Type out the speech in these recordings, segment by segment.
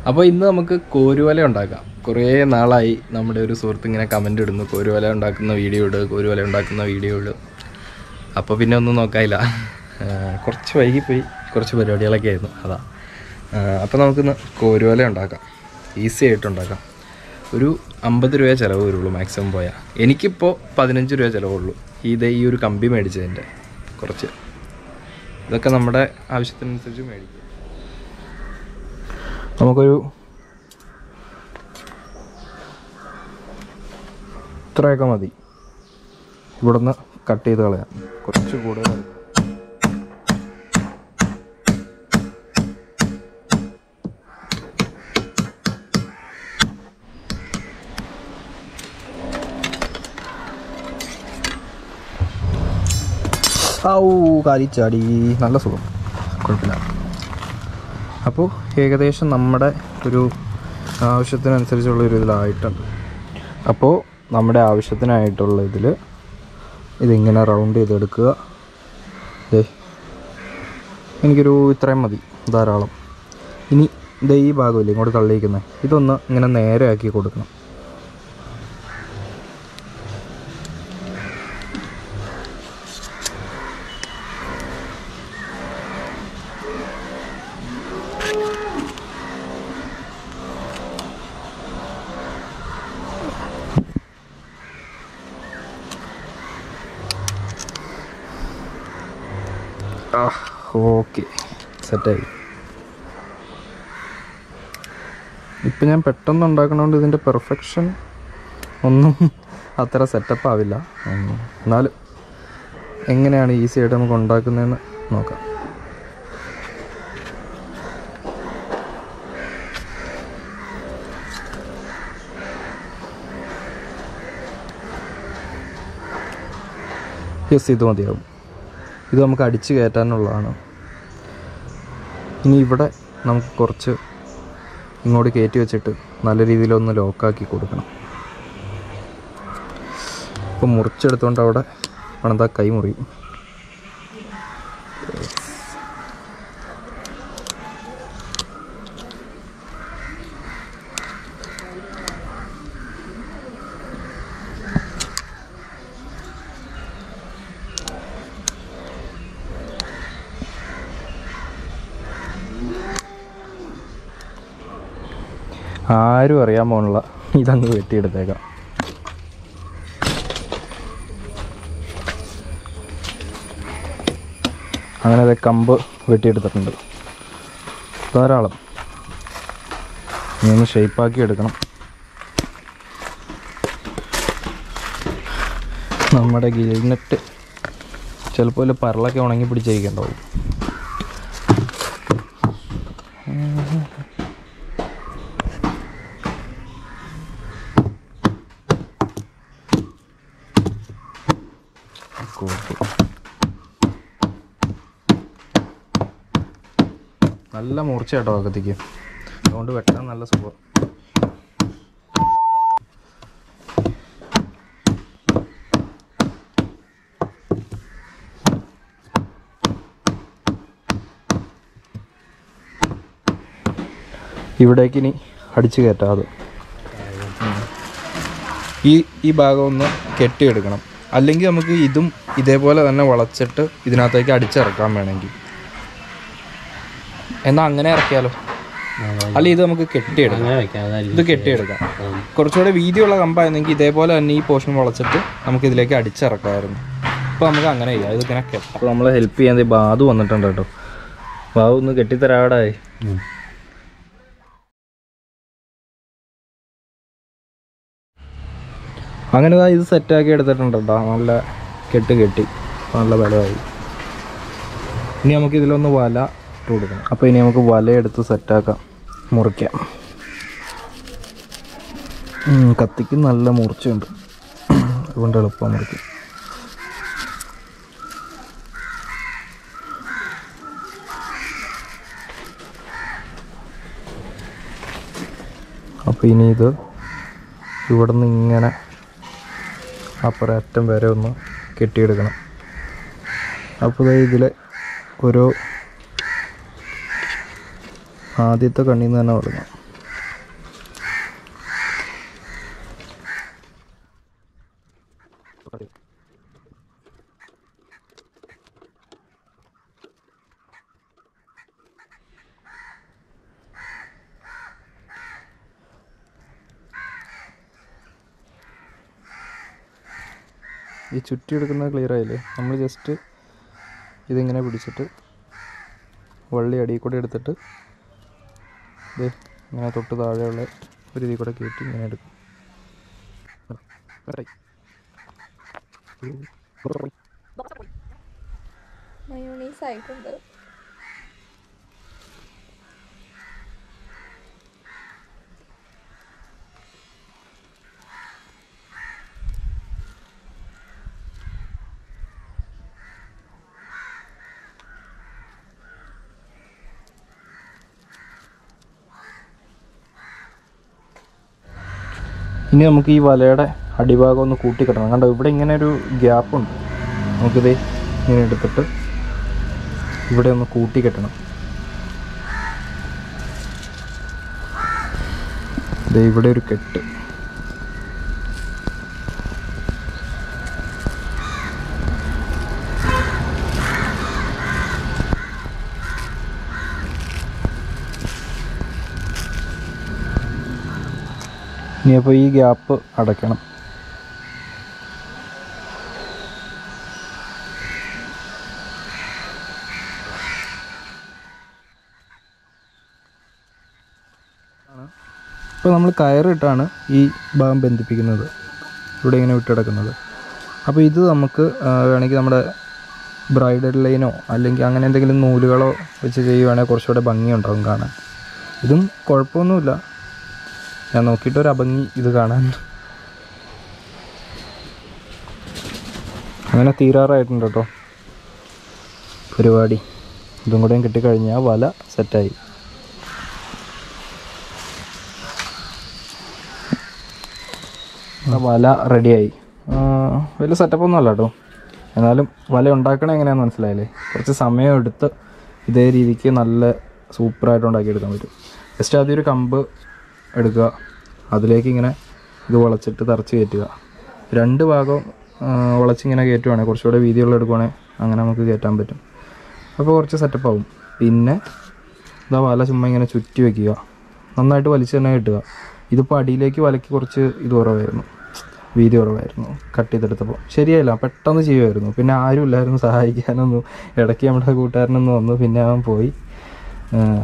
അപ്പോൾ ഇന്ന് നമുക്ക് കോരുവല ഉണ്ടാക്കാം. കുറേ നാളായി നമ്മുടെ ഒരു സുഹൃത്ത് ഇങ്ങനെ കമൻ്റ് ഇടുന്നു, കോരുവല ഉണ്ടാക്കുന്ന വീഡിയോ ഇട്, കോരുവല ഉണ്ടാക്കുന്ന വീഡിയോ ഇട്. അപ്പോൾ പിന്നെ ഒന്നും നോക്കാനില്ല, കുറച്ച് വൈകിപ്പോയി, കുറച്ച് പരിപാടികളൊക്കെ ആയിരുന്നു, അതാ. അപ്പോൾ നമുക്കിന്ന് കോരുവല ഉണ്ടാക്കാം, ഈസി ആയിട്ട് ഉണ്ടാക്കാം. ഒരു 50 രൂപ ചിലവ് വരുള്ളൂ മാക്സിമം പോയാൽ. എനിക്കിപ്പോൾ 15 രൂപ ചിലവുള്ളൂ ഈ ഒരു കമ്പി മേടിച്ചതിൻ്റെ. കുറച്ച് ഇതൊക്കെ നമ്മുടെ ആവശ്യത്തിനനുസരിച്ച് മേടിക്കും. നമുക്കൊരു ഇത്രയൊക്കെ മതി. ഇവിടെ നിന്ന് കട്ട് ചെയ്ത് കളയാം, കുറച്ച് കൂടുതൽ. കാലിച്ചാടി, നല്ല സുഖം, കുഴപ്പമില്ല. അപ്പോൾ ഏകദേശം നമ്മുടെ ഒരു ആവശ്യത്തിനനുസരിച്ചുള്ള ഇതിലായിട്ടുണ്ട്. അപ്പോൾ നമ്മുടെ ആവശ്യത്തിനായിട്ടുള്ള ഇതിങ്ങനെ റൗണ്ട് ചെയ്തെടുക്കുക. എനിക്കൊരു ഇത്രയും മതി, ധാരാളം. ഇനി ഈ ഭാഗമില്ലേ ഇങ്ങോട്ട് തള്ളിയിരിക്കുന്നത്, ഇതൊന്ന് ഇങ്ങനെ നേരെ ആക്കി കൊടുക്കണം. ഓക്കെ, സെറ്റായി. ഇപ്പം ഞാൻ പെട്ടെന്ന് ഉണ്ടാക്കണോണ്ട് ഇതിൻ്റെ പെർഫെക്ഷൻ ഒന്നും അത്ര സെറ്റപ്പ് ആവില്ല. എന്നാലും എങ്ങനെയാണ് ഈസി ആയിട്ട് നമുക്ക് ഉണ്ടാക്കുന്നതെന്ന് നോക്കാം. യെസ്, ഇത് മതിയാവും. ഇത് നമുക്ക് അടിച്ച് കയറ്റാനുള്ളതാണ്. ഇനി ഇവിടെ നമുക്ക് കുറച്ച് ഇങ്ങോട്ട് കയറ്റി വെച്ചിട്ട് നല്ല രീതിയിലൊന്ന് ലോക്കാക്കി കൊടുക്കണം. ഇപ്പം മുറിച്ചെടുത്തുകൊണ്ട് അവിടെ പണിതാ കൈ മുറിയും. ആരും അറിയാൻ പോകുന്നില്ല, ഇതങ്ങ് വെട്ടിയെടുത്തേക്കാം. അങ്ങനെ കമ്പ് വെട്ടിയെടുത്തിട്ടുണ്ട് ധാരാളം. ഇനി ഒന്ന് ഷേപ്പാക്കി എടുക്കണം. നമ്മുടെ ഗിൽനെറ്റ് ചിലപ്പോൾ പരളൊക്കെ ഉണങ്ങി പിടിച്ചിരിക്കണ്ടാവും. നല്ല മൂർച്ച കേട്ടോ അകത്തേക്ക്, അതുകൊണ്ട് വെട്ടാൻ നല്ല സുഖം. ഇവിടേക്ക് ഇനി അടിച്ച് കയറ്റാതെ ഈ ഭാഗം ഒന്ന് കെട്ടിയെടുക്കണം. അല്ലെങ്കിൽ നമുക്ക് ഇതും ഇതേപോലെ തന്നെ വളച്ചിട്ട് ഇതിനകത്തേക്ക് അടിച്ചിറക്കാൻ വേണമെങ്കിൽ, എന്നാൽ അങ്ങനെ ഇറക്കിയാലോ. അല്ല, ഇത് നമുക്ക് കെട്ടിയെടുക്കാം. ഇത് കെട്ടിയെടുക്കാം. കുറച്ചുകൂടെ വീതിയുള്ള കമ്പായിരുന്നെങ്കിൽ ഇതേപോലെ തന്നെ ഈ പോർഷൻ വളച്ചിട്ട് നമുക്ക് ഇതിലേക്ക് അടിച്ചിറക്കാമായിരുന്നു. അപ്പോൾ നമുക്ക് അങ്ങനെ ചെയ്യാം. ഇതിങ്ങനെ കെട്ടാം. അപ്പോൾ നമ്മളെ ഹെൽപ്പ് ചെയ്യാൻ ബാധു വന്നിട്ടുണ്ട് കേട്ടോ. ബാധു ഒന്ന് കെട്ടിത്തരാടായി. അങ്ങനെ ഇത് സെറ്റാക്കി എടുത്തിട്ടുണ്ട് കേട്ടോ. നല്ല കെട്ടി നല്ല ബലമായി. ഇനി നമുക്ക് ഇതിലൊന്ന് വല ഇട്ട് കൊടുക്കണം. അപ്പോൾ ഇനി നമുക്ക് വലയെടുത്ത് സെറ്റാക്കാം, മുറിക്കാം. കത്തിക്ക് നല്ല മൂർച്ചയുണ്ട്, അതുകൊണ്ട് എളുപ്പം മുറിക്കും. അപ്പോൾ ഇനി ഇത് ഇവിടെ നിന്ന് ഇങ്ങനെ അപ്പുറം അറ്റം വരെ ഒന്ന് കെട്ടിയെടുക്കണം. അപ്പോൾ ഇതിൽ ഓരോ ആദ്യത്തെ കണ്ണിൽ നിന്ന് തന്നെ തുടങ്ങാം. ഈ ചുറ്റി എടുക്കുന്നത് ക്ലിയർ ആയില്ലേ? നമ്മൾ ജസ്റ്റ് ഇതിങ്ങനെ പിടിച്ചിട്ട് വള്ളി അടിയിൽ കൂടെ എടുത്തിട്ട് ഇത് ഇങ്ങനെ തൊട്ട് താഴെയുള്ള ഒരു ഇതിൽ കൂടെ കയറ്റി ഇങ്ങനെ എടുക്കും. മയോണൈസ് ആയിട്ടുണ്ട്. ഇനി നമുക്ക് ഈ വലയുടെ അടിഭാഗം ഒന്ന് കൂട്ടിക്കെട്ടണം. കണ്ടോ, ഇവിടെ ഇങ്ങനെ ഒരു ഗ്യാപ്പുണ്ട്. നമുക്കിത് ഇങ്ങനെ എടുത്തിട്ട് ഇവിടെ ഒന്ന് കൂട്ടിക്കെട്ടണം. ഇത് ഇവിടെ ഒരു കെട്ട്. ഇനിയപ്പോൾ ഈ ഗ്യാപ്പ് അടയ്ക്കണം. ഇപ്പോൾ നമ്മൾ കയറിട്ടാണ് ഈ ഭാഗം ബന്ധിപ്പിക്കുന്നത്, ഇവിടെ ഇങ്ങനെ വിട്ടിടക്കുന്നത്. അപ്പോൾ ഇത് നമുക്ക് വേണമെങ്കിൽ നമ്മുടെ ബ്രൈഡൽ ലൈനോ അല്ലെങ്കിൽ അങ്ങനെ എന്തെങ്കിലും നൂലുകളോ വെച്ച് ചെയ്യുവാണെങ്കിൽ കുറച്ചുകൂടെ ഭംഗിയുണ്ടാകും കാണാൻ. ഇതും കുഴപ്പമൊന്നുമില്ല, ഞാൻ നോക്കിയിട്ടൊരു അഭംഗി ഇത് കാണാൻ. അങ്ങനെ തീരാറായിട്ടുണ്ട് കേട്ടോ പരിപാടി. ഇതും കൂടെയും കിട്ടിക്കഴിഞ്ഞാൽ വല സെറ്റായി. വല റെഡിയായി. വലിയ സെറ്റപ്പൊന്നും അല്ല കേട്ടോ, എന്നാലും വല ഉണ്ടാക്കണത് എങ്ങനെയാണെന്ന് മനസ്സിലായില്ലേ? കുറച്ച് സമയം എടുത്ത് ഇതേ രീതിക്ക് നല്ല സൂപ്പറായിട്ട് ഉണ്ടാക്കിയെടുക്കാൻ പറ്റും. ജസ്റ്റ് ആദ്യം ഒരു കമ്പ് എടുക്കുക, അതിലേക്ക് ഇങ്ങനെ ഇത് വളച്ചിട്ട് തറച്ച് കയറ്റുക. രണ്ട് ഭാഗവും വളച്ചിങ്ങനെ കയറ്റുവാണെങ്കിൽ കുറച്ചുകൂടെ വീതിയുള്ള എടുക്കുവാണെങ്കിൽ അങ്ങനെ നമുക്ക് കയറ്റാൻ പറ്റും. അപ്പോൾ കുറച്ച് സെറ്റപ്പ് ആവും. പിന്നെ ഇതാ വല ചുമ്മാ ഇങ്ങനെ ചുറ്റി വയ്ക്കുക, നന്നായിട്ട് വലിച്ച് തന്നെ കെട്ടുക. ഇതിപ്പോൾ അടിയിലേക്ക് വലയ്ക്ക് കുറച്ച് ഇത് കുറവായിരുന്നു, വീതി കുറവായിരുന്നു. കട്ട് ചെയ്തെടുത്തപ്പോൾ ശരിയായില്ല, പെട്ടെന്ന് ചെയ്യുമായിരുന്നു. പിന്നെ ആരും ഇല്ലായിരുന്നു സഹായിക്കാനൊന്നും. ഇടയ്ക്ക് നമ്മുടെ കൂട്ടുകാരനൊന്ന് വന്നു, പിന്നെ അവൻ പോയി.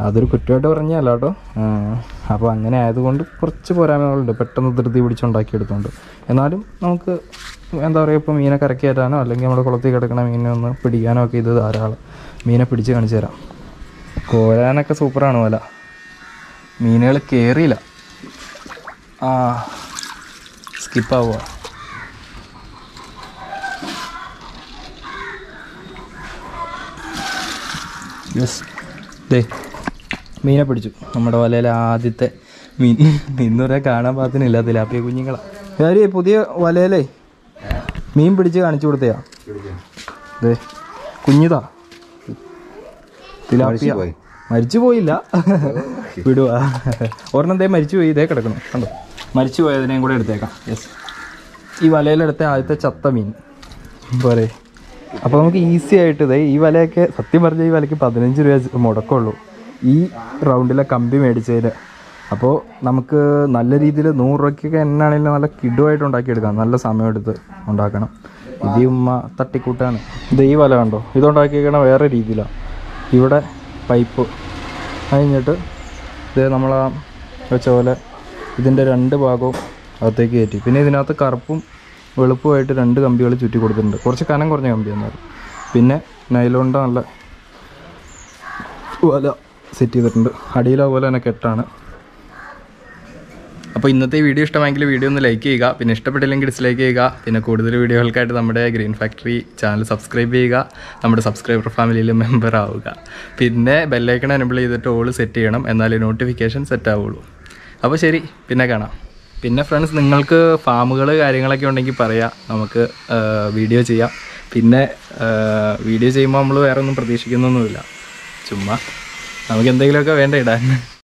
അതൊരു കുറ്റമായിട്ട് പറഞ്ഞല്ല കേട്ടോ. അപ്പോൾ അങ്ങനെ ആയതുകൊണ്ട് കുറച്ച് പോരായ്മകളുണ്ട്, പെട്ടെന്ന് ധൃതി പിടിച്ചുണ്ടാക്കിയെടുത്തുകൊണ്ട്. എന്നാലും നമുക്ക് എന്താ പറയുക, ഇപ്പോൾ മീനെ കരക്കി കയറ്റാനോ അല്ലെങ്കിൽ നമ്മുടെ കുളത്തിൽ കിടക്കണ മീനെ ഒന്ന് പിടിക്കാനോ ഒക്കെ ഇത് ധാരാളം. മീനെ പിടിച്ച് കാണിച്ചു തരാം. കോരാനൊക്കെ സൂപ്പറാണ് വല. മീനുകൾ കയറിയില്ല, സ്കിപ്പാവുക. യെസ്, ദേ മീനെ പിടിച്ചു. നമ്മുടെ വലയിലെ ആദ്യത്തെ മീൻ. ഇന്നുവരെ കാണാൻ പാകത്തിനില്ല, തിലാപ്പിയ കുഞ്ഞുങ്ങളാണ്. കാര്യം പുതിയ വലയിലേ മീൻ പിടിച്ച് കാണിച്ചു കൊടുത്തയാ. ദേ കുഞ്ഞിതാ തിലാപ്പിയ. മരിച്ചു പോയില്ല, വിടുക. ഒരെണ്ണം ദേ മരിച്ചു പോയി, ഇതേ കിടക്കണം കണ്ടോ. മരിച്ചു പോയതിനെയും കൂടെ എടുത്തേക്കാം. യെസ്, ഈ വലയിലെടുത്ത ആദ്യത്തെ ചത്ത മീൻ പോരെ. അപ്പോൾ നമുക്ക് ഈസി ആയിട്ട് ഇതേ ഈ വലയൊക്കെ സത്യം പറഞ്ഞാൽ ഈ വലയ്ക്ക് 15 രൂപ മുടക്കമുള്ളൂ ഈ റൗണ്ടിലെ കമ്പി മേടിച്ചതിൽ. അപ്പോൾ നമുക്ക് നല്ല രീതിയിൽ 100 രൂപയ്ക്കൊക്കെ എന്നാണെങ്കിലും നല്ല കിടുവായിട്ട് ഉണ്ടാക്കിയെടുക്കാം. നല്ല സമയമെടുത്ത് ഉണ്ടാക്കണം. ഇത് ഉമ്മ തട്ടിക്കൂട്ടാണ്. ഇത് ഈ വല കണ്ടോ, ഇതുണ്ടാക്കിയേക്കണ വേറെ രീതിയിലാണ്. ഇവിടെ പൈപ്പ് കഴിഞ്ഞിട്ട് ഇത് നമ്മളാ വെച്ച പോലെ ഇതിൻ്റെ 2 ഭാഗവും അകത്തേക്ക് കയറ്റി. പിന്നെ ഇതിനകത്ത് കറുപ്പും വെളുപ്പുമായിട്ട് 2 കമ്പികൾ ചുറ്റി കൊടുത്തിട്ടുണ്ട്. കുറച്ച് കനം കുറഞ്ഞ കമ്പിയാണ്. പിന്നെ നൈലോണിൻ്റെ നല്ല വല സെറ്റ് ചെയ്തിട്ടുണ്ട്. അടിയിൽ അതുപോലെ തന്നെ കെട്ടാണ്. അപ്പോൾ ഇന്നത്തെ വീഡിയോ ഇഷ്ടമായെങ്കിൽ വീഡിയോ ഒന്ന് ലൈക്ക് ചെയ്യുക. പിന്നെ ഇഷ്ടപ്പെട്ടില്ലെങ്കിൽ ഡിസ്ലൈക്ക് ചെയ്യുക. പിന്നെ കൂടുതൽ വീഡിയോകൾക്കായിട്ട് നമ്മുടെ ഗ്രീൻ ഫാക്ടറി ചാനൽ സബ്സ്ക്രൈബ് ചെയ്യുക. നമ്മുടെ സബ്സ്ക്രൈബർ ഫാമിലിയിൽ മെമ്പർ ആവുക. പിന്നെ ബെല്ലൈക്കൺ എനേബിൾ ചെയ്തിട്ട് ഓൾ സെറ്റ് ചെയ്യണം, എന്നാലേ നോട്ടിഫിക്കേഷൻ സെറ്റ് ആവുള്ളൂ. അപ്പോൾ ശരി, പിന്നെ കാണാം. പിന്നെ ഫ്രണ്ട്സ്, നിങ്ങൾക്ക് ഫാമുകൾ കാര്യങ്ങളൊക്കെ ഉണ്ടെങ്കിൽ പറയാം, നമുക്ക് വീഡിയോ ചെയ്യാം. പിന്നെ വീഡിയോ ചെയ്യുമ്പോൾ നമ്മൾ വേറെ ഒന്നും പ്രതീക്ഷിക്കുന്നൊന്നുമില്ല, ചുമ്മാ നമുക്ക് എന്തെങ്കിലുമൊക്കെ വേണ്ട ഇടാൻ.